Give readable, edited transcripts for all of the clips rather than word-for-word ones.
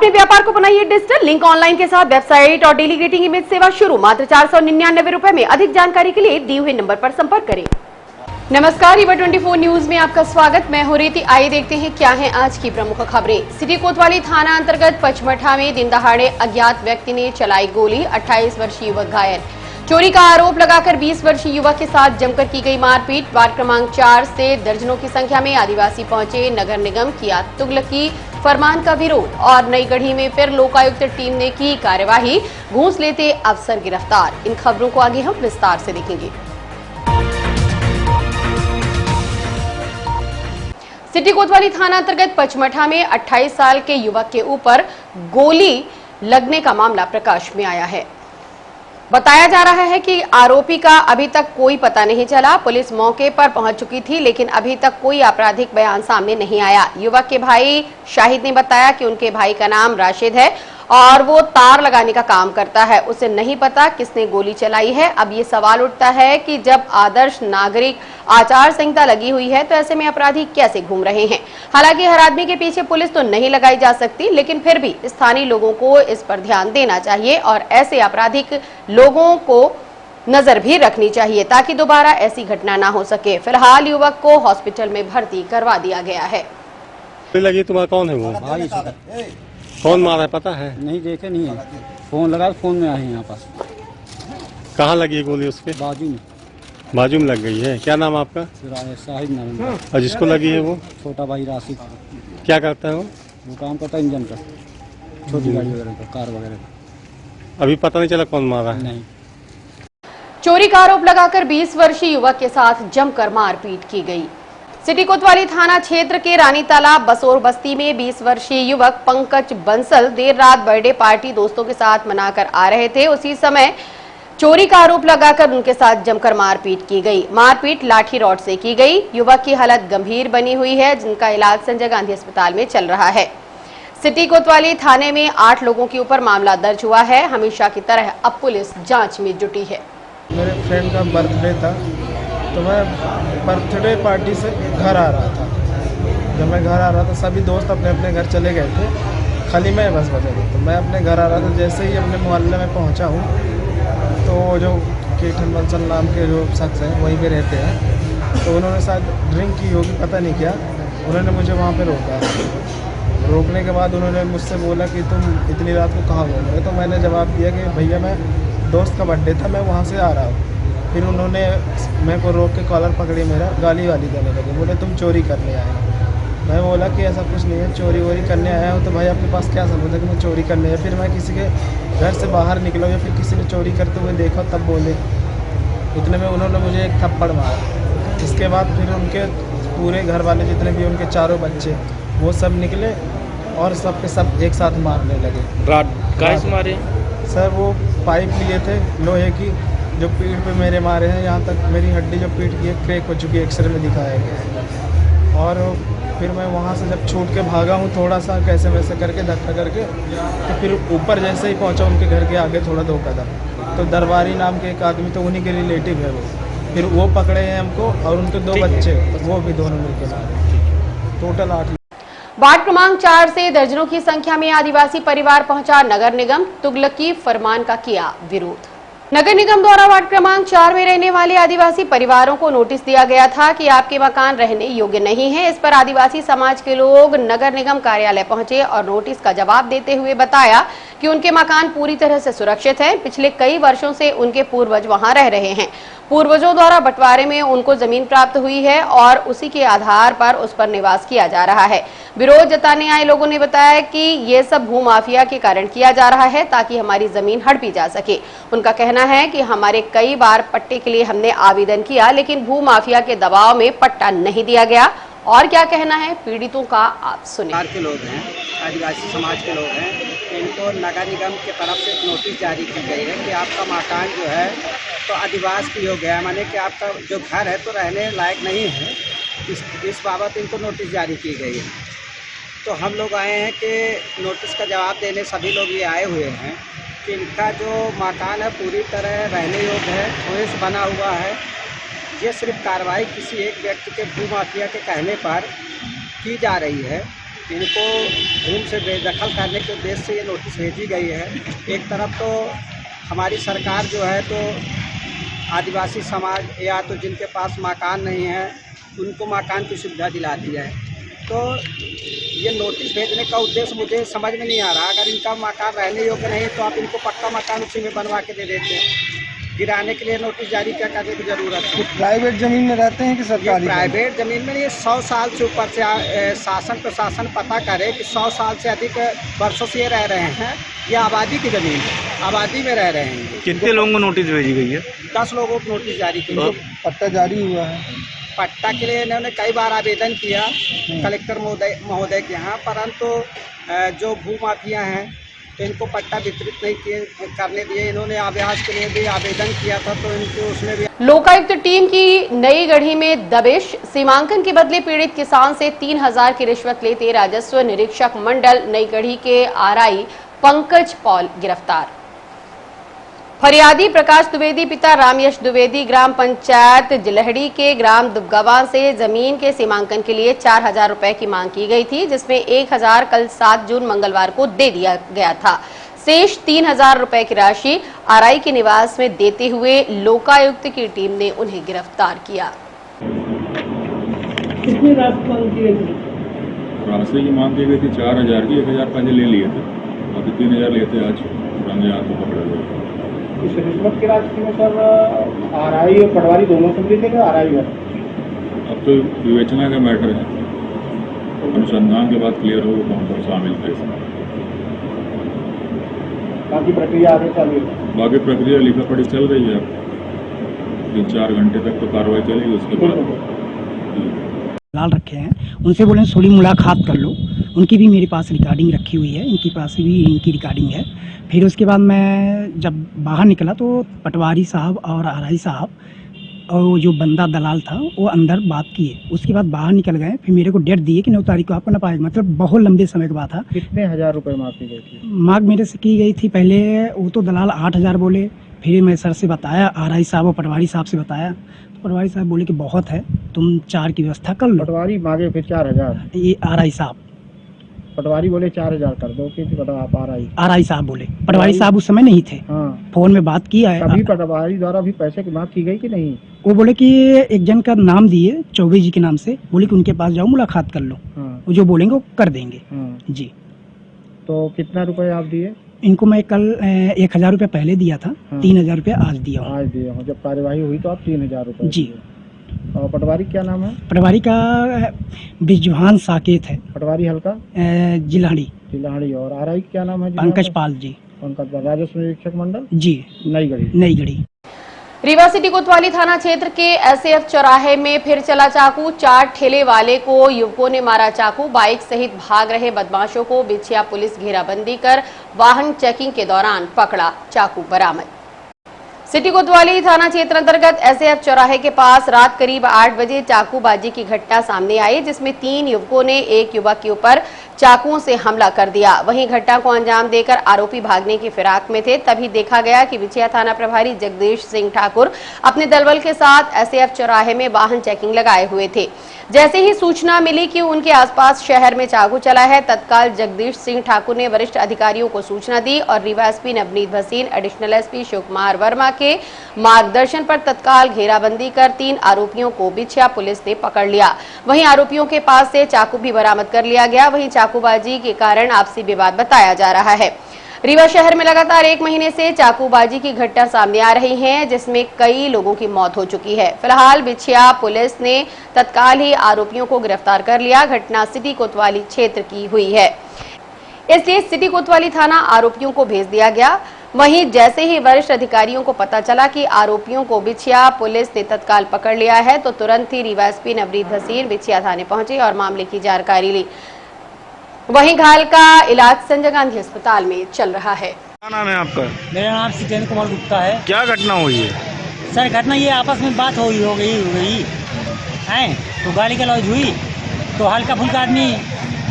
अपने व्यापार को बनाइए डिजिटल। लिंक ऑनलाइन के साथ वेबसाइट और डेली ग्रीटिंग इमेज सेवा शुरू मात्र 499 रुपए में। अधिक जानकारी के लिए दिए हुए नंबर पर संपर्क करें। नमस्कार, ईवा 24 न्यूज में आपका स्वागत। मैं हूं रीति। आइए देखते हैं क्या है आज की प्रमुख खबरें। सिटी कोतवाली थाना अंतर्गत पचमढ़ा में दिन दहाड़े अज्ञात व्यक्ति ने चलाई गोली, 28 वर्षीय युवक घायल। चोरी का आरोप लगाकर 20 वर्षीय युवक के साथ जमकर की गई मारपीट। वार्ड क्रमांक 4 से दर्जनों की संख्या में आदिवासी पहुंचे। नगर निगम किया तुगलकी फरमान का विरोध और नई गढ़ी में फिर लोकायुक्त टीम ने की कार्यवाही। घूस लेते अफसर गिरफ्तार। इन खबरों को आगे हम विस्तार से देखेंगे। सिटी कोतवाली थाना अंतर्गत पचमढ़ा में 28 साल के युवक के ऊपर गोली लगने का मामला प्रकाश में आया है। बताया जा रहा है कि आरोपी का अभी तक कोई पता नहीं चला। पुलिस मौके पर पहुंच चुकी थी, लेकिन अभी तक कोई आपराधिक बयान सामने नहीं आया। युवक के भाई शाहिद ने बताया कि उनके भाई का नाम राशिद है और वो तार लगाने का काम करता है। उसे नहीं पता किसने गोली चलाई है। अब ये सवाल उठता है कि जब आदर्श नागरिक आचार संहिता लगी हुई है तो ऐसे में अपराधी कैसे घूम रहे हैं। हालांकि हर आदमी के पीछे पुलिस तो नहीं लगाई जा सकती, लेकिन फिर भी स्थानीय लोगों को इस पर ध्यान देना चाहिए और ऐसे आपराधिक लोगों को नजर भी रखनी चाहिए ताकि दोबारा ऐसी घटना ना हो सके। फिलहाल युवक को हॉस्पिटल में भर्ती करवा दिया गया है। लगी तुम्हारा कौन है वो? भाई कौन मारा है पता है? नहीं देखे नहीं है। फोन लगा, फोन में आए हैं यहाँ पास। कहाँ लगी है गोली? उसके बाजू में। बाजू में लग गई है। क्या नाम आपका? शाहिद नाम। और जिसको लगी है वो? छोटा भाई राशिद। क्या करता है वो काम करता है इंजन का, छोटी गाड़ी वगैरह का, कार वगैरह का। अभी पता नहीं चला कौन मारा है? नहीं। चोरी का आरोप लगाकर 20 वर्षीय युवक के साथ जमकर मारपीट की गई। सिटी कोतवाली थाना क्षेत्र के रानी तालाब बसोर बस्ती में 20 वर्षीय युवक पंकज बंसल देर रात बर्थडे पार्टी दोस्तों के साथ मनाकर आ रहे थे। उसी समय चोरी का आरोप लगाकर उनके साथ जमकर मारपीट की गई। मारपीट लाठी रॉड से की गई। युवक की हालत गंभीर बनी हुई है, जिनका इलाज संजय गांधी अस्पताल में चल रहा है। सिटी कोतवाली थाने में 8 लोगों के ऊपर मामला दर्ज हुआ है। हमेशा की तरह अब पुलिस जांच में जुटी है। मेरे फ्रेंड का बर्थडे था तो मैं बर्थडे पार्टी से घर आ रहा था। जब मैं घर आ रहा था सभी दोस्त अपने अपने घर चले गए थे, खाली मैं बस बचा था। तो मैं अपने घर आ रहा था, जैसे ही अपने मोहल्ले में पहुंचा हूं तो जो कीर्तन बंसल नाम के जो शख्स हैं वहीं पे रहते हैं, तो उन्होंने शायद ड्रिंक की होगी, पता नहीं क्या, उन्होंने मुझे वहाँ पे रोका। रोकने के बाद उन्होंने मुझसे बोला कि तुम इतनी रात को कहाँ घूम रहे? तो मैंने जवाब दिया कि भैया मैं दोस्त का बर्थडे था, मैं वहाँ से आ रहा हूँ। फिर उन्होंने मेरे को रोक के कॉलर पकड़ी, मेरा गाली वाली देने लगे, बोले तुम चोरी करने आए हो। मैं बोला कि ऐसा कुछ नहीं है, चोरी वोरी करने आया हूँ। तो भाई आपके पास क्या सबूत है कि मैं चोरी करने आया? फिर मैं किसी के घर से बाहर निकला या फिर किसी ने चोरी करते हुए देखा तब बोले। इतने में उन्होंने मुझे एक थप्पड़ मारा। इसके बाद फिर उनके पूरे घर वाले जितने भी उनके चारों बच्चे वो सब निकले और सब के सब एक साथ मारने लगे। गाइस मारे सर वो पाइप लिए थे लोहे की, जो पीठ पे मेरे मारे हैं। यहाँ तक मेरी हड्डी जो पीठ की है क्रैक हो चुकी है, एक्सरे में दिखाया गया है। और फिर मैं वहाँ से जब छूट के भागा हूँ थोड़ा सा कैसे वैसे करके धक्का करके, तो फिर ऊपर जैसे ही पहुँचा उनके घर के आगे थोड़ा 2 कदम, तो दरबारी नाम के एक आदमी, तो उन्हीं के रिलेटिव है वो, फिर वो पकड़े हैं हमको और उनके 2 बच्चे, तो वो भी दोनों मिलकर मारे। टोटल 8। वार्ड क्रमांक 4 से दर्जनों की संख्या में आदिवासी परिवार पहुंचा। नगर निगम तुगलकी फरमान का किया विरोध। नगर निगम द्वारा वार्ड क्रमांक 4 में रहने वाले आदिवासी परिवारों को नोटिस दिया गया था कि आपके मकान रहने योग्य नहीं है। इस पर आदिवासी समाज के लोग नगर निगम कार्यालय पहुंचे और नोटिस का जवाब देते हुए बताया कि उनके मकान पूरी तरह से सुरक्षित हैं। पिछले कई वर्षों से उनके पूर्वज वहां रह रहे हैं। पूर्वजों द्वारा बंटवारे में उनको जमीन प्राप्त हुई है और उसी के आधार पर उस पर निवास किया जा रहा है। विरोध जताने आए लोगों ने बताया कि ये सब भूमाफिया के कारण किया जा रहा है ताकि हमारी जमीन हड़पी जा सके। उनका कहना है कि हमारे कई बार पट्टे के लिए हमने आवेदन किया, लेकिन भूमाफिया के दबाव में पट्टा नहीं दिया गया। और क्या कहना है पीड़ितों का, आप सुनिए। के लोग हैं, आदिवासी समाज के लोग हैं, इनको नगर निगम की तरफ से एक नोटिस जारी की गई है कि आपका मकान जो है तो आदिवासी की हो गया, माने कि आपका जो घर है तो रहने लायक नहीं है। इस बाबत इनको नोटिस जारी की गई है। तो हम लोग आए हैं कि नोटिस का जवाब देने सभी लोग ये आए हुए हैं कि इनका जो मकान है पूरी तरह रहने योग्य है, कुएं से बना हुआ है। ये सिर्फ कार्रवाई किसी एक व्यक्ति के भूमाफिया के कहने पर की जा रही है। इनको भूमि से बेदखल करने के उद्देश्य से ये नोटिस भेजी गई है। एक तरफ तो हमारी सरकार जो है तो आदिवासी समाज या तो जिनके पास मकान नहीं है उनको मकान की सुविधा दिलाती है, तो ये नोटिस भेजने का उद्देश्य मुझे समझ में नहीं आ रहा। अगर इनका मकान रहने योग्य नहीं तो आप इनको पक्का मकान उसी में बनवा के दे देते हैं। गिराने के लिए नोटिस जारी क्या करने की ज़रूरत है? प्राइवेट ज़मीन में रहते हैं कि सरकारी? प्राइवेट ज़मीन में ये 100 साल से ऊपर से शासन प्रशासन पता करे कि 100 साल से अधिक वर्षों से ये रह रहे हैं। ये आबादी की ज़मीन है, आबादी में रह रहे हैं ये। कितने लोगों को नोटिस भेजी गई है? 10 लोगों को नोटिस जारी की है। पट्टा जारी हुआ है? पट्टा के लिए इन्होंने कई बार आवेदन किया कलेक्टर महोदय के यहाँ, परंतु जो भू माफिया हैं तो इनको पट्टा वितरित नहीं करने दिए। इन्होंने अभ्यास के लिए भी आवेदन किया था तो इनको उसमें भी। लोकायुक्त टीम की नई गढ़ी में दबिश, सीमांकन के बदले पीड़ित किसान से 3000 की रिश्वत लेते राजस्व निरीक्षक मंडल नई गढ़ी के आरआई पंकज पॉल गिरफ्तार। फरियादी प्रकाश द्विवेदी पिता रामयश द्विवेदी ग्राम पंचायत जिलहड़ी के ग्राम दुबगवा से जमीन के सीमांकन के लिए 4000 रुपए की मांग की गई थी, जिसमें 1000 कल 7 जून मंगलवार को दे दिया गया था। शेष 3000 रुपए की राशि आरआई के निवास में देते हुए लोकायुक्त की टीम ने उन्हें गिरफ्तार किया। कितनी राशि मांग की गई थी? राशि की मांग की गई थी 4000 की, 1000 पहले ले लिए थे, बाकी 3000 लिए थे। आज रंगे हाथ को पकड़ा गया। इस रिश्वत की राशि में सर आरआई और पटवारी दोनों सम्मिलित थे? आरआई है अब तो विवेचना का मैटर है, अनुसंधान के बाद क्लियर होगा कौन कौन शामिल थे इसमें। बाकी प्रक्रिया आगे चालू है? बाकी प्रक्रिया लिखा पढ़ी चल रही है। 3-4 घंटे तक तो कार्रवाई चलेगी, उसके बाद लाल रखे हैं, उनसे बोले थोड़ी मुलाकात कर लो। उनकी भी मेरे पास रिकॉर्डिंग रखी हुई है, इनके पास भी इनकी रिकॉर्डिंग है। फिर उसके बाद मैं जब बाहर निकला तो पटवारी साहब और आरआई साहब और वो जो बंदा दलाल था वो अंदर बात किए। उसके बाद बाहर निकल गए। फिर मेरे को डेट दिए कि 9 तारीख को आपको ना पाएगा, मतलब बहुत लंबे समय की बात था। कितने हजार रुपए मांग की गई थी? मांग मेरे से की गई थी, पहले वो तो दलाल 8000 बोले। फिर मैं सर से बताया, आरआई साहब और पटवारी साहब से बताया, तो पटवारी साहब बोले कि बहुत है, तुम 4 की व्यवस्था कर लो। पटवारी मांगे फिर 4000? ये आरआई साहब। पटवारी बोले 4000 कर दो कि आप आरआई साहब बोले। पटवारी साहब उस समय नहीं थे। हाँ। फोन में बात किया है। कभी पटवारी द्वारा भी पैसे की मांग की गई कि नहीं? वो बोले कि एक जन का नाम दिए, चौबे जी के नाम से, बोले कि उनके पास जाओ मुलाकात कर लो। हाँ। वो जो बोलेंगे वो कर देंगे। हाँ। जी। तो कितना रुपए आप दिए? इनको मैं कल 1000 रुपये पहले दिया था। हाँ। 3000 रुपये आज दिया हूँ। आज दिए हो, जब कार्यवाही हुई तो आप 3000 रुपए जी। और पटवारी क्या नाम है? पटवारी का बिजवान साकेत है, पटवारी हल्का जिलाड़ी। जिलाड़ी। और आरआई क्या नाम है? पंकज पाल जी। पंकज पाल, राजस्व निरीक्षक मंडल जी, नई गढ़ी। नई गढ़ी। रीवा सिटी कोतवाली थाना क्षेत्र के एसएफ चौराहे में फिर चला चाकू। 4 ठेले वाले को युवकों ने मारा चाकू। बाइक सहित भाग रहे बदमाशों को बिछिया पुलिस घेराबंदी कर वाहन चेकिंग के दौरान पकड़ा, चाकू बरामद। सिटी कोतवाली थाना क्षेत्र अंतर्गत एसएफ चौराहे के पास रात करीब 8 बजे चाकूबाजी की घटना सामने आई, जिसमें 3 युवकों ने एक युवक के ऊपर चाकुओं से हमला कर दिया। वहीं घटना को अंजाम देकर आरोपी भागने की फिराक में थे। तभी देखा गया कि बिछिया थाना प्रभारी जगदीश सिंह ठाकुर अपने दलबल के साथ एसएफ चौराहे में वाहन चेकिंग लगाए हुए थे। जैसे ही सूचना मिली कि उनके आसपास शहर में चाकू चला है, तत्काल जगदीश सिंह ठाकुर ने वरिष्ठ अधिकारियों को सूचना दी और Rewa SP Navneet Bhasin, additional SP Shivkumar Verma के मार्गदर्शन पर तत्काल घेराबंदी कर 3 आरोपियों को बिछिया पुलिस ने पकड़ लिया। वहीं आरोपियों के पास से चाकू भी बरामद कर लिया गया। वहीं चाकूबाजी के कारण आपसी विवाद बताया जा रहा है। रीवा शहर में लगातार 1 महीने से चाकूबाजी की घटना सामने आ रही है, जिसमें कई लोगों की मौत हो चुकी है। फिलहाल बिछिया पुलिस ने तत्काल ही आरोपियों को गिरफ्तार कर लिया। घटना सिटी कोतवाली क्षेत्र की हुई है, इसलिए सिटी कोतवाली थाना आरोपियों को भेज दिया गया। वहीं जैसे ही वरिष्ठ अधिकारियों को पता चला कि आरोपियों को बिछिया पुलिस ने तत्काल पकड़ लिया है, तो तुरंत ही रीवा एसपी नवनीत भसीन बिछिया थाने पहुंचे और मामले की जानकारी ली। वहीं घायल का इलाज संजय गांधी अस्पताल में चल रहा है। क्या नाम है आपका? मेरा नाम सितेंद्र कुमार गुप्ता है। क्या घटना हुई है? सर घटना ये आपस में बात हो गई है, तो गाली गलौज हुई, तो हल्का फुल्का आदमी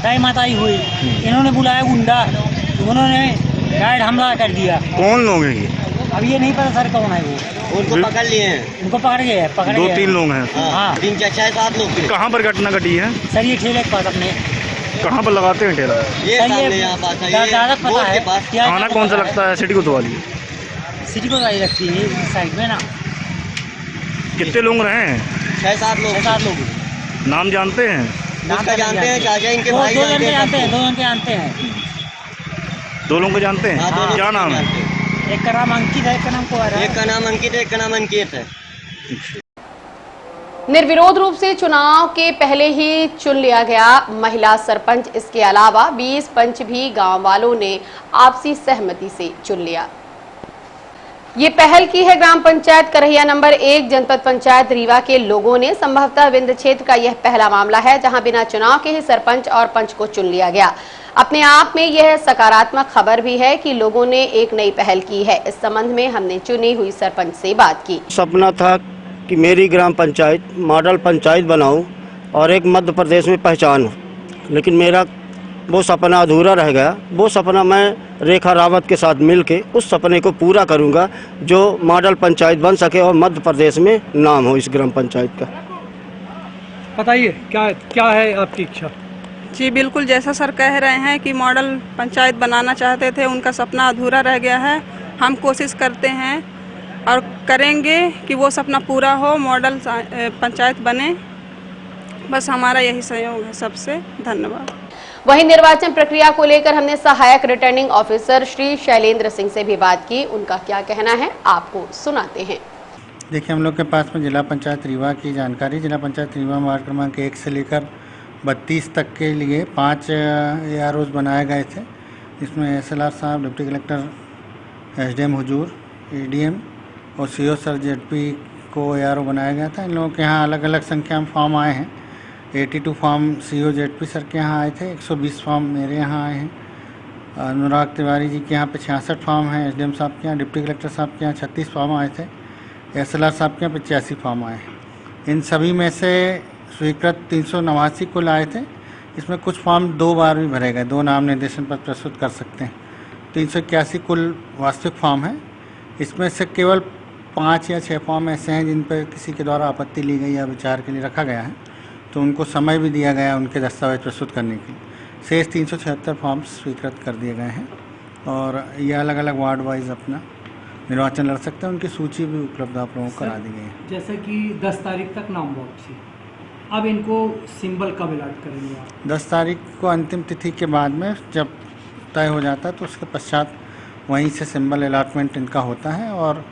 टाइम आता ही हुई। इन्होंने बुलाया गुंडा, तो उन्होंने डायरेक्ट हमला कर दिया। कौन लोग हैं ये? अब ये नहीं पता सर कौन है वो। उनको पकड़ लिए हैं? उनको पकड़ गए। 2-3 लोग हैं। हाँ, 3-4-7 लोग। कहाँ पर घटना घटी है? सर ये ठेले के पास अपने कहाँ पर लगाते हैं ठेला? ये सामने यहाँ पास है, ये ज़्यादा पता बोर्ड है के पास। क्या खाना कौन सा लगता है? सिटी कोतवाली। सिटी को गाड़ी रखती है इस साइड में ना। कितने लोग रहे हैं? 6-7 लोग। 6-7 लोग नाम जानते हैं? उसका जानते हैं, चाचा इनके दो भाई जन के जानते हैं, जानते हैं, 2 जन के जानते हैं। 2 लोगों को जानते हैं? हाँ, 2 लोग क्या नाम है? जानते हैं। एक का नाम अंकित है, एक का नाम कुंवर है। एक का नाम अंकित है, एक का नाम अंकित है। निर्विरोध रूप से चुनाव के पहले ही चुन लिया गया महिला सरपंच। इसके अलावा 20 पंच भी गांव वालों ने आपसी सहमति से चुन लिया। ये पहल की है ग्राम पंचायत करहिया नंबर 1 जनपद पंचायत रीवा के लोगों ने। संभवतः विंध्य क्षेत्र का यह पहला मामला है जहां बिना चुनाव के ही सरपंच और पंच को चुन लिया गया। अपने आप में यह सकारात्मक खबर भी है कि लोगों ने एक नई पहल की है। इस संबंध में हमने चुनी हुई सरपंच से बात की। सपना था कि मेरी ग्राम पंचायत मॉडल पंचायत बनाऊं और एक मध्य प्रदेश में पहचान हो, लेकिन मेरा वो सपना अधूरा रह गया। वो सपना मैं रेखा रावत के साथ मिलके उस सपने को पूरा करूंगा जो मॉडल पंचायत बन सके और मध्य प्रदेश में नाम हो इस ग्राम पंचायत का। बताइए क्या है आपकी इच्छा? जी बिल्कुल, जैसा सर कह रहे हैं कि मॉडल पंचायत बनाना चाहते थे, उनका सपना अधूरा रह गया है। हम कोशिश करते हैं और करेंगे कि वो सपना पूरा हो, मॉडल पंचायत बने। बस हमारा यही सहयोग है। सबसे धन्यवाद। वहीं निर्वाचन प्रक्रिया को लेकर हमने सहायक रिटर्निंग ऑफिसर श्री शैलेंद्र सिंह से भी बात की। उनका क्या कहना है आपको सुनाते हैं। देखिए, हम लोग के पास में जिला पंचायत रीवा की जानकारी, जिला पंचायत रीवा वार्ड क्रमांक 1 से लेकर 32 तक के लिए 5 AROs बनाए गए थे। इसमें SLR साहब, डिप्टी कलेक्टर, SDM हुजूर, ADM और CO सर ZP को ARO बनाया गया था। इन लोगों के यहाँ अलग अलग संख्या में फॉर्म आए हैं। 82 फॉर्म CO ZP सर के यहाँ आए थे, 120 फॉर्म मेरे यहाँ आए हैं। अनुराग तिवारी जी के यहाँ पे 66 फॉर्म हैं, SDM साहब के यहाँ, डिप्टी कलेक्टर साहब के यहाँ 36 फॉर्म आए थे, SLR साहब के यहाँ 85 फॉर्म आए हैं। इन सभी में से स्वीकृत 389 कुल आए थे। इसमें कुछ फॉर्म 2 बार भी भरे गए, 2 नाम निर्देशन पर प्रस्तुत कर सकते हैं। 381 कुल वास्तविक फॉर्म है। इसमें से केवल 5 या 6 फॉर्म ऐसे हैं जिन पर किसी के द्वारा आपत्ति ली गई या विचार के लिए रखा गया है, तो उनको समय भी दिया गया उनके दस्तावेज प्रस्तुत करने के लिए। शेष 376 फॉर्म स्वीकृत कर दिए गए हैं और ये अलग अलग वार्ड वाइज अपना निर्वाचन लड़ सकते हैं। उनकी सूची भी उपलब्ध आप लोगों को करा दी गई है। जैसे कि 10 तारीख तक नाम वापसी, अब इनको सिंबल कब अलॉट करेंगे आप? 10 तारीख को अंतिम तिथि के बाद में जब तय हो जाता है तो उसके पश्चात वहीं से सिंबल अलॉटमेंट इनका होता है। और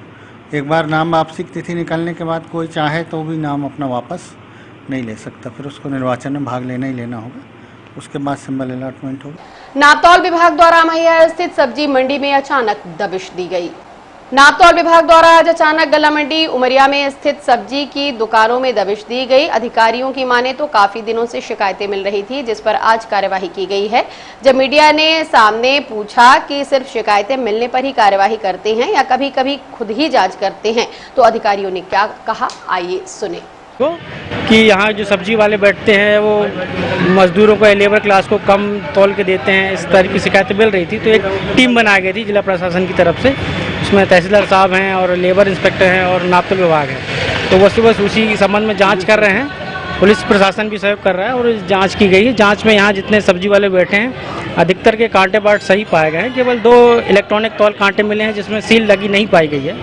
एक बार नाम वापसी की तिथि निकलने के बाद कोई चाहे तो भी नाम अपना वापस नहीं ले सकता, फिर उसको निर्वाचन में भाग लेना ही लेना होगा। उसके बाद सिंबल अलॉटमेंट होगा। नापतौल विभाग द्वारा मैहर स्थित सब्जी मंडी में अचानक दबिश दी गई। नापतौल विभाग द्वारा आज अचानक गला मंडी उमरिया में स्थित सब्जी की दुकानों में दबिश दी गई। अधिकारियों की माने तो काफी दिनों से शिकायतें मिल रही थी, जिस पर आज कार्यवाही की गई है। जब मीडिया ने सामने पूछा कि सिर्फ शिकायतें मिलने पर ही कार्यवाही करते हैं या कभी कभी खुद ही जांच करते हैं, तो अधिकारियों ने क्या कहा, आइए सुने। कि यहाँ जो सब्जी वाले बैठते हैं वो मजदूरों को, लेबर क्लास को कम तौल के देते हैं, इस तरह की शिकायतें मिल रही थी। तो एक टीम बनाई गई थी जिला प्रशासन की तरफ से, उसमें तहसीलदार साहब हैं और लेबर इंस्पेक्टर हैं और नापतोल विभाग है। तो बस उसी संबंध में जांच कर रहे हैं। पुलिस प्रशासन भी सहयोग कर रहा है और जांच की गई है। जांच में यहाँ जितने सब्जी वाले बैठे हैं अधिकतर के कांटे बाट सही पाए गए हैं। केवल 2 इलेक्ट्रॉनिक तौल कांटे मिले हैं जिसमें सील लगी नहीं पाई गई है,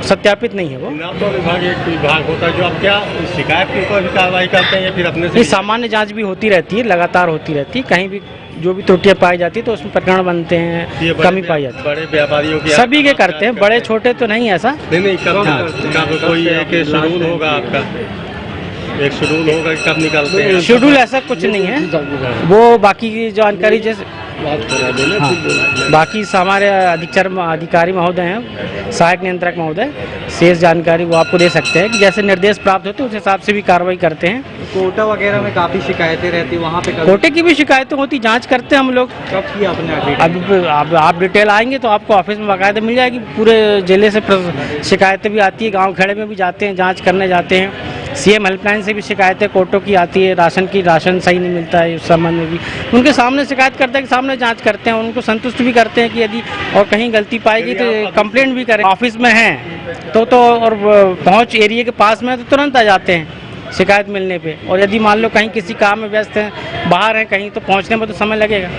सत्यापित नहीं है वो। नापतोल विभाग एक विभाग होता है जो आप क्या शिकायत के ऊपर भी कार्रवाई करते हैं या फिर अपने से? सामान्य जांच भी होती रहती है, लगातार होती रहती है। कहीं भी जो भी त्रुटियां पाई जाती है तो उसमें प्रकरण बनते हैं, कमी पाई जाती है। बड़े व्यापारियों की सभी के करते हैं, बड़े छोटे तो नहीं ऐसा नहीं कोई एक शेड्यूल होगा आपका, एक शेड्यूल होगा कि कब निकालते हैं? शेड्यूल ऐसा कुछ नहीं है, वो बाकी की जानकारी जैसे बाकी हमारे अधिकारी महोदय हैं, सहायक नियंत्रक महोदय, शेष जानकारी वो आपको दे सकते हैं कि जैसे निर्देश प्राप्त होते हैं उस हिसाब से भी कार्रवाई करते हैं। कोटा वगैरह में काफ़ी शिकायतें रहती, वहाँ पे कोटे की भी शिकायतें होती, जांच करते हैं हम लोग। कब की आपने? अब आप डिटेल आएंगे तो आपको ऑफिस में बाकायदा मिल जाएगी। पूरे जिले से शिकायतें भी आती है, गाँव खेड़े में भी जाते हैं, जाँच करने जाते हैं। CM हेल्पलाइन से भी शिकायतें कोटों की आती है, राशन सही नहीं मिलता है, उस संबंध में भी उनके सामने शिकायत करते हैं, कि सामने जांच करते हैं, उनको संतुष्ट भी करते हैं कि यदि और कहीं गलती पाएगी तो कंप्लेंट भी करें। ऑफिस में हैं तो और पहुंच एरिया के पास में तो तुरंत आ जाते हैं, शिकायत मिलने पे। और यदि मान लो कहीं किसी काम में व्यस्त हैं, बाहर हैं कहीं, तो पहुंचने में तो समय लगेगा।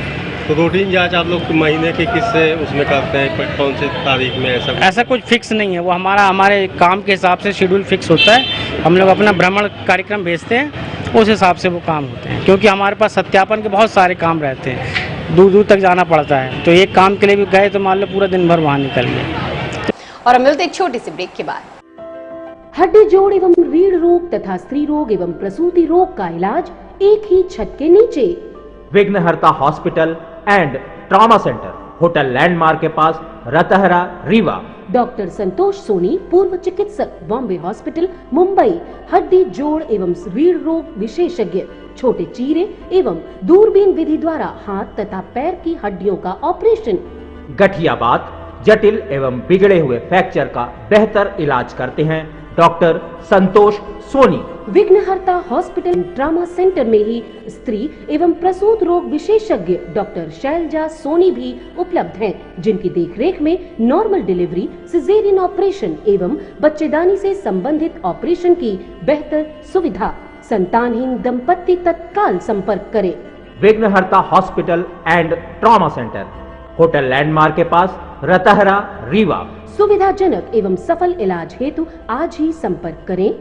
तो रूटीन जांच आप लोग महीने के किससे उसमें करते हैं, कौन से तारीख में? ऐसा कुछ फिक्स नहीं है, वो हमारे काम के हिसाब से शेड्यूल फिक्स होता है। हम लोग अपना भ्रमण कार्यक्रम भेजते हैं, उस हिसाब से वो काम होते हैं, क्योंकि हमारे पास सत्यापन के बहुत सारे काम रहते हैं, दूर दूर तक जाना पड़ता है। तो एक काम के लिए भी गए तो मान लो पूरा दिन भर वहाँ निकल गए। और हम मिलते एक छोटी सी ब्रेक के बाद। हड्डी जोड़ एवं रीढ़ रोग तथा स्त्री रोग एवं प्रसूति रोग का इलाज एक ही छत के नीचे। विघ्नहर्ता hospital and trauma centre, hotel landmark के पास, रतहरा, रीवा। डॉक्टर संतोष सोनी, पूर्व चिकित्सक, बॉम्बे हॉस्पिटल, मुंबई। हड्डी जोड़ एवं रीढ़ रोग विशेषज्ञ, छोटे चीरे एवं दूरबीन विधि द्वारा हाथ तथा पैर की हड्डियों का ऑपरेशन। गठियाबात, जटिल एवं बिगड़े हुए फ्रैक्चर का बेहतर इलाज करते हैं डॉक्टर संतोष सोनी। विघ्नहर्ता हॉस्पिटल ट्रॉमा सेंटर में ही स्त्री एवं प्रसूत रोग विशेषज्ञ डॉक्टर शैलजा सोनी भी उपलब्ध हैं, जिनकी देखरेख में नॉर्मल डिलीवरी, सिजेरियन ऑपरेशन एवं बच्चेदानी से संबंधित ऑपरेशन की बेहतर सुविधा। संतानहीन दंपत्ति तत्काल संपर्क करें। विघ्नहर्ता hospital and trauma centre, hotel landmark के पास, रतहरा, रीवा। सुविधाजनक एवं सफल इलाज हेतु आज ही संपर्क करें।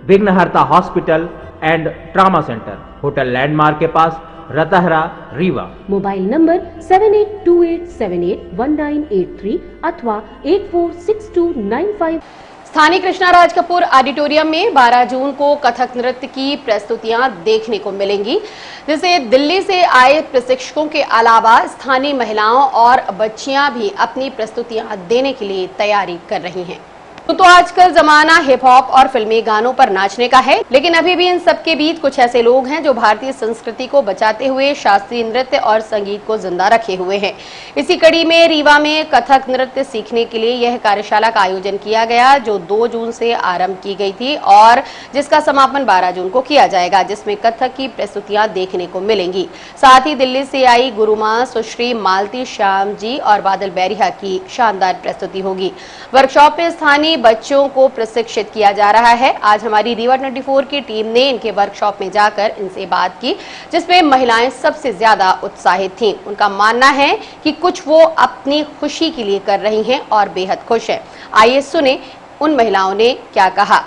विघ्नहर्ता hospital and trauma centre, hotel landmark के पास, रतहरा, रीवा। मोबाइल नंबर 7828781983 अथवा 846295। स्थानीय कृष्णा राज कपूर ऑडिटोरियम में 12 जून को कथक नृत्य की प्रस्तुतियां देखने को मिलेंगी, जिसे दिल्ली से आए प्रशिक्षकों के अलावा स्थानीय महिलाओं और बच्चियां भी अपनी प्रस्तुतियां देने के लिए तैयारी कर रही हैं। तो आजकल जमाना हिप हॉप और फिल्मी गानों पर नाचने का है, लेकिन अभी भी इन सबके बीच कुछ ऐसे लोग हैं जो भारतीय संस्कृति को बचाते हुए शास्त्रीय नृत्य और संगीत को जिंदा रखे हुए हैं। इसी कड़ी में रीवा में कथक नृत्य सीखने के लिए यह कार्यशाला का आयोजन किया गया, जो 2 जून से आरंभ की गई थी और जिसका समापन 12 जून को किया जाएगा, जिसमें कथक की प्रस्तुतियां देखने को मिलेंगी। साथ ही दिल्ली से आई गुरुमां सुश्री मालती श्याम जी और बादल बैरिया की शानदार प्रस्तुति होगी। वर्कशॉप में स्थानीय बच्चों को प्रशिक्षित किया जा रहा है। आज हमारी रीवा 24 की टीम ने इनके वर्कशॉप में जाकर इनसे बात की, जिसमें महिलाएं सबसे ज्यादा उत्साहित थीं। उनका मानना है कि कुछ वो अपनी खुशी के लिए कर रही हैं और बेहद खुश हैं। आइए सुने उन महिलाओं ने क्या कहा।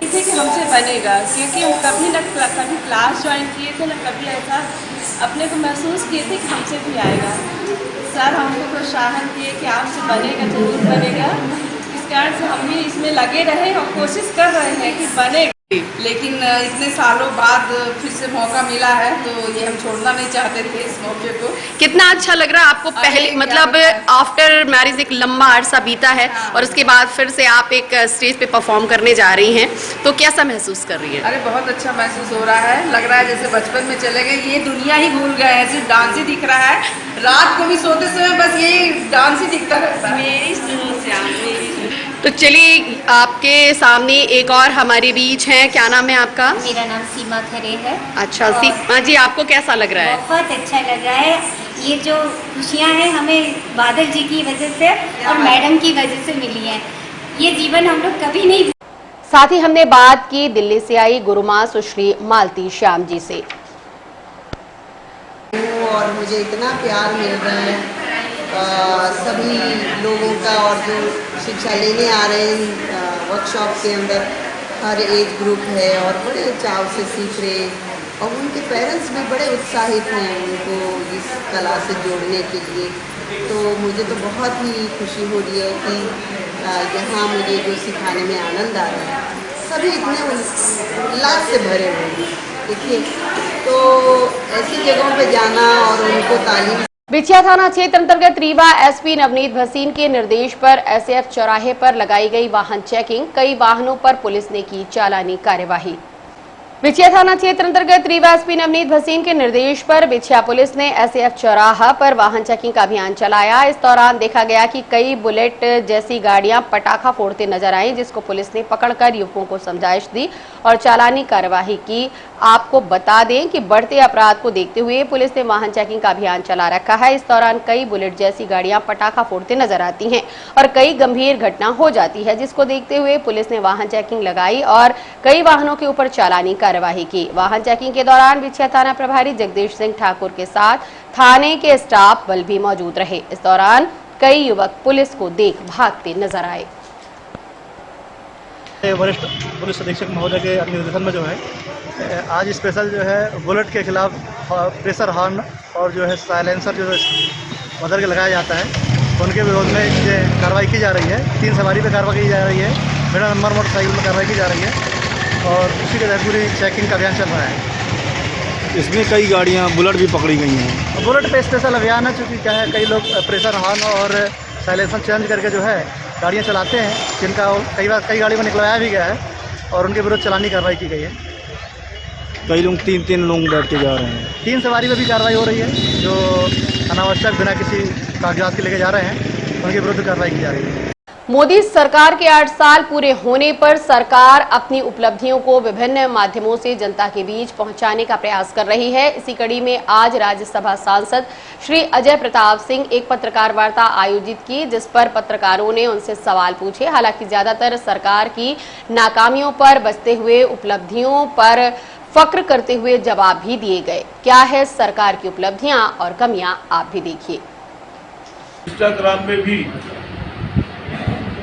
कि हमसे बनेगा, क्योंकि हम कभी क्लास ज्वाइन किए थे ना कभी ऐसा अपने को महसूस किए थे कि हमसे भी आएगा। सर हमको प्रोत्साहन किए कि आपसे बनेगा, जरूर बनेगा। इस कारण से हम भी इसमें लगे रहे और कोशिश कर रहे हैं कि बनेगा। लेकिन इतने सालों बाद फिर से मौका मिला है, तो ये हम छोड़ना नहीं चाहते थे इस मौके को। कितना अच्छा लग रहा है आपको? पहले मतलब आफ्टर मैरिज एक लंबा अरसा बीता है और उसके बाद फिर से आप एक स्टेज पे परफॉर्म करने जा रही हैं, तो कैसा महसूस कर रही है? अरे बहुत अच्छा महसूस हो रहा है, लग रहा है जैसे बचपन में चले गए, ये दुनिया ही भूल गए हैं, सिर्फ डांस ही दिख रहा है। रात को भी सोते समय बस यही डांस ही दिखता रहता है। तो चलिए आपके सामने एक और हमारे बीच हैं, क्या नाम है आपका? मेरा नाम सीमा खरे है। अच्छा सीमा जी, आपको कैसा लग रहा है? बहुत अच्छा लग रहा है। ये जो खुशियाँ हैं हमें बादल जी की वजह से और मैडम की वजह से मिली हैं। ये जीवन हम लोग कभी नहीं। साथ ही हमने बात की दिल्ली से आई गुरुमां सुश्री मालती श्याम जी से। और मुझे इतना प्यार मिल रहा है सभी लोगों का, और जो शिक्षा लेने आ रहे हैं वर्कशॉप के अंदर, हर एज ग्रुप है और बड़े चाव से सीख रहे, और उनके पेरेंट्स भी बड़े उत्साहित हैं उनको इस कला से जोड़ने के लिए। तो मुझे तो बहुत ही खुशी हो रही है कि यहाँ मुझे जो सिखाने में आनंद आ रहा है, सभी इतने उल्लास से भरे हुए हैं। देखिए, तो ऐसी जगहों पे जाना और उनको तालीम। बिछिया थाना क्षेत्र अंतर्गत रीवा एसपी नवनीत भसीन के निर्देश पर एसएफ चौराहे पर लगाई गई वाहन चेकिंग, कई वाहनों पर पुलिस ने की चालानी कार्यवाही। बिछिया थाना क्षेत्र अंतर्गत रीवा एसपी नवनीत भसीन के निर्देश पर बिछिया पुलिस ने एसएएफ चौराहा पर वाहन चेकिंग का अभियान चलाया। इस दौरान देखा गया कि कई बुलेट जैसी गाड़ियां पटाखा फोड़ते नजर आई, जिसको पुलिस ने पकड़कर युवकों को समझाइश दी और चालानी कार्यवाही की। आपको बता दें कि बढ़ते अपराध को देखते हुए पुलिस ने वाहन चेकिंग का अभियान चला रखा है। इस दौरान कई बुलेट जैसी गाड़ियां पटाखा फोड़ते नजर आती हैं और कई गंभीर घटना हो जाती है, जिसको देखते हुए पुलिस ने वाहन चेकिंग लगाई और कई वाहनों के ऊपर चालानी कार्यवाही की। वाहन चेकिंग के दौरान बिछिया थाना प्रभारी जगदीश सिंह ठाकुर के साथ थाने के स्टाफ बल भी मौजूद रहे। इस दौरान कई युवक पुलिस को देख भागते नजर आए। वरिष्ठ पुलिस अधीक्षक महोदय के निर्देशन में जो है आज स्पेशल जो है बुलेट के खिलाफ प्रेशर हॉर्न और जो है साइलेंसर जो बदल के लगाया जाता है, उनके विरोध में ये कार्रवाई की जा रही है। 3 सवारी पर कार्रवाई की जा रही है, मेरा नंबर मोटरसाइकिल में कार्रवाई की जा रही है और उसी के तहत पूरी चेकिंग का अभियान चल रहा है। इसमें कई गाड़ियां बुलेट भी पकड़ी गई हैं। बुलेट पे स्पेशल अभियान है, चूँकि क्या है कई लोग प्रेशर हॉर्न और साइलेंसर चेंज करके जो है गाड़ियाँ चलाते हैं, जिनका कई गाड़ी में निकलवाया भी गया है और उनके विरुद्ध चालानी कार्रवाई की गई है। कई लोग 3 लोग बैठ के जा रहे हैं। 3 सवारी पर भी कार्रवाई हो रही है, जो अनावश्यक बिना किसी कागजात के लेके जा रहे हैं उनके विरुद्ध कार्रवाई की जा रही है। मोदी सरकार के 8 साल पूरे होने पर सरकार अपनी उपलब्धियों को विभिन्न माध्यमों से जनता के बीच पहुंचाने का प्रयास कर रही है। इसी कड़ी में आज राज्यसभा सांसद श्री अजय प्रताप सिंह एक पत्रकार वार्ता आयोजित की, जिस पर पत्रकारों ने उनसे सवाल पूछे। हालांकि ज्यादातर सरकार की नाकामियों पर, बचते हुए उपलब्धियों पर फक्र करते हुए जवाब भी दिए गए। क्या है सरकार की उपलब्धियां और कमियां, आप भी देखिए। इंस्टाग्राम में भी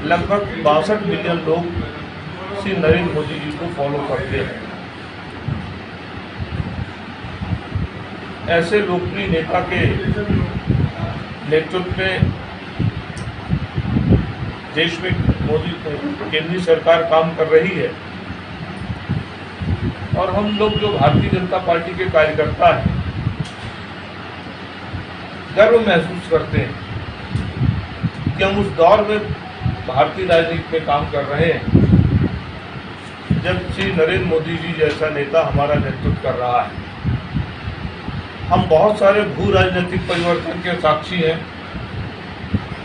लगभग 62 मिलियन लोग श्री नरेंद्र मोदी जी को फॉलो करते हैं। ऐसे लोकप्रिय नेता के नेतृत्व में देश में मोदी केंद्रीय सरकार काम कर रही है और हम लोग जो भारतीय जनता पार्टी के कार्यकर्ता हैं गर्व महसूस करते हैं कि हम उस दौर में भारतीय राजनीति में काम कर रहे हैं जब श्री नरेंद्र मोदी जी जैसा नेता हमारा नेतृत्व कर रहा है। हम बहुत सारे भू राजनीतिक परिवर्तन के साक्षी हैं,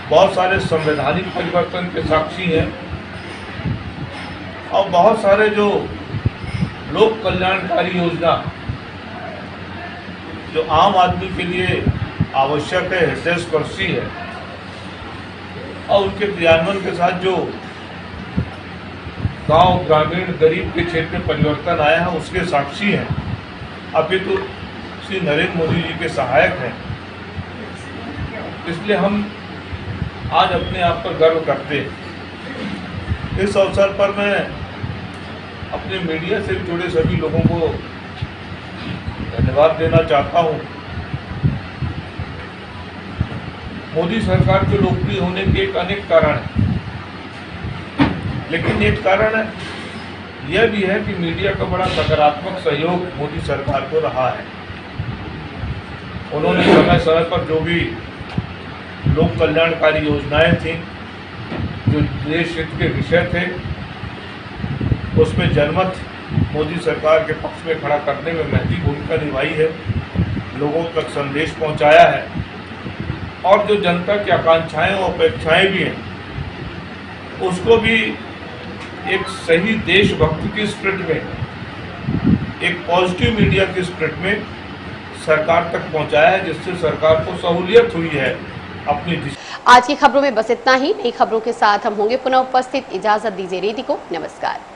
बहुत सारे संवैधानिक परिवर्तन के साक्षी हैं और बहुत सारे जो लोक कल्याणकारी योजना जो आम आदमी के लिए आवश्यक है, हृदयस्पर्शी है और उनके क्रियान्वयन के साथ जो गांव ग्रामीण गरीब के क्षेत्र में परिवर्तन आया है उसके साक्षी हैं। अभी तो श्री नरेंद्र मोदी जी के सहायक हैं, इसलिए हम आज अपने आप पर गर्व करते हैं। इस अवसर पर मैं अपने मीडिया से जुड़े सभी लोगों को धन्यवाद देना चाहता हूं। मोदी सरकार के लोकप्रिय होने के एक अनेक कारण हैं, लेकिन एक कारण यह भी है कि मीडिया का बड़ा सकारात्मक सहयोग मोदी सरकार को रहा है। उन्होंने समय समय पर जो भी लोक कल्याणकारी योजनाएं थीं, जो देश हित के विषय थे, उसमें जनमत मोदी सरकार के पक्ष में खड़ा करने में महती भूमिका निभाई है, लोगों तक संदेश पहुंचाया है और जो जनता की आकांक्षाएं और अपेक्षाएं भी हैं उसको भी एक सही देशभक्ति की स्पिरिट में, एक पॉजिटिव मीडिया की स्पिरिट में सरकार तक पहुंचाया है, जिससे सरकार को सहूलियत हुई है अपनी दिशा। आज की खबरों में बस इतना ही। नई खबरों के साथ हम होंगे पुनः उपस्थित। इजाजत दीजिए रेडी को। नमस्कार।